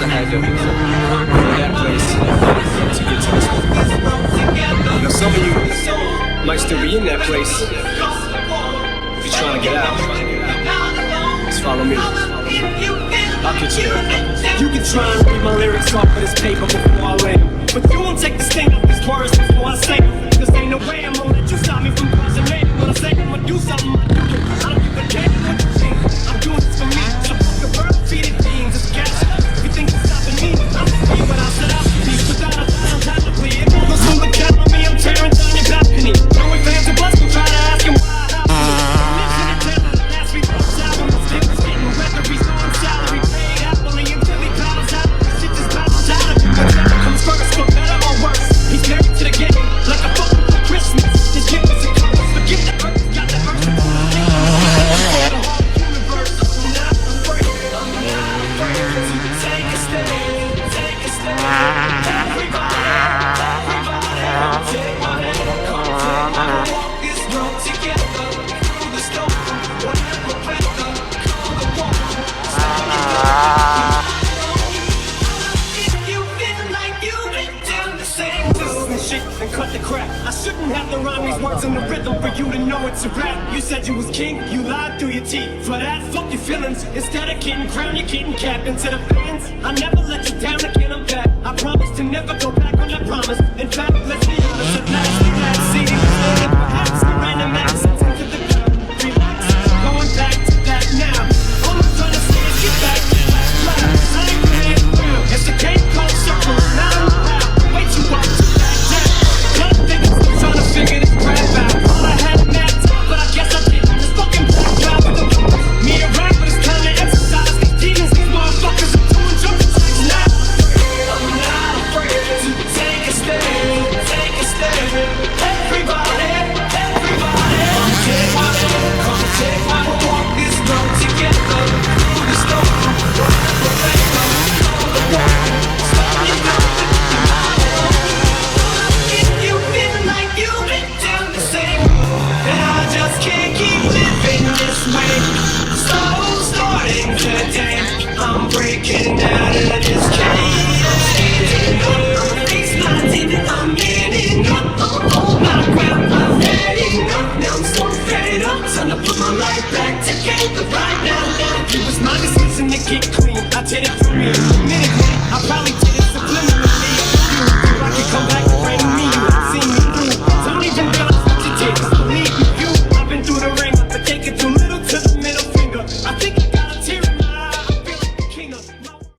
I had to that place to get to this place. You know, some of you might still be in that place. If you're trying to get out, just follow me. I'll get you there. You can try and read my lyrics off of this paper before I land, but you won't take the sting of these words before I say them. Cause ain't no way I'm gonna let you stop me from causing it. When I say I'm gonna do something, I do it. I don't give a damn what you think. I'm doing this for me. So fuck the world, feed it beings. It's gas. If you think you're stopping me, I'm gonna be what I set out to be. Without a thousand times to play it. Don't swim the cat on me, I'm tearing down your balcony. Throwing fans to bust, I'm trying to ask him why. And cut the crap. I shouldn't have to rhyme these words in the rhythm for you to know it's a rap. You said you was king, you lied through your teeth. For that, fuck your feelings. Instead of getting crowned, you're getting capped into the fans. I never let you down again, I'm back. I promise to never go back on that promise. In fact, let's be honest, at last we last see perhaps the random accents into the ground. Relax, going back to that now. All I'm trying to say is get back to that life. I ain't playing around. It's a game called circle, not a round. Way too much. Trying to figure this crap out. All I had in that time, but I guess I didn't. This fucking black guy with the me a rapper is time to exercise. These demons, these motherfuckers are doing jumping jacks now. I'm not afraid to take a stand, take a stand. Everybody, everybody, come take my walk this road together. Through the storm, I'm breaking out of this cage. I'm sliding, I'm getting up. On my ground, I'm heading up. Now I'm so fed up. Time to put my life back together right now. It was my decision to get clean. I did it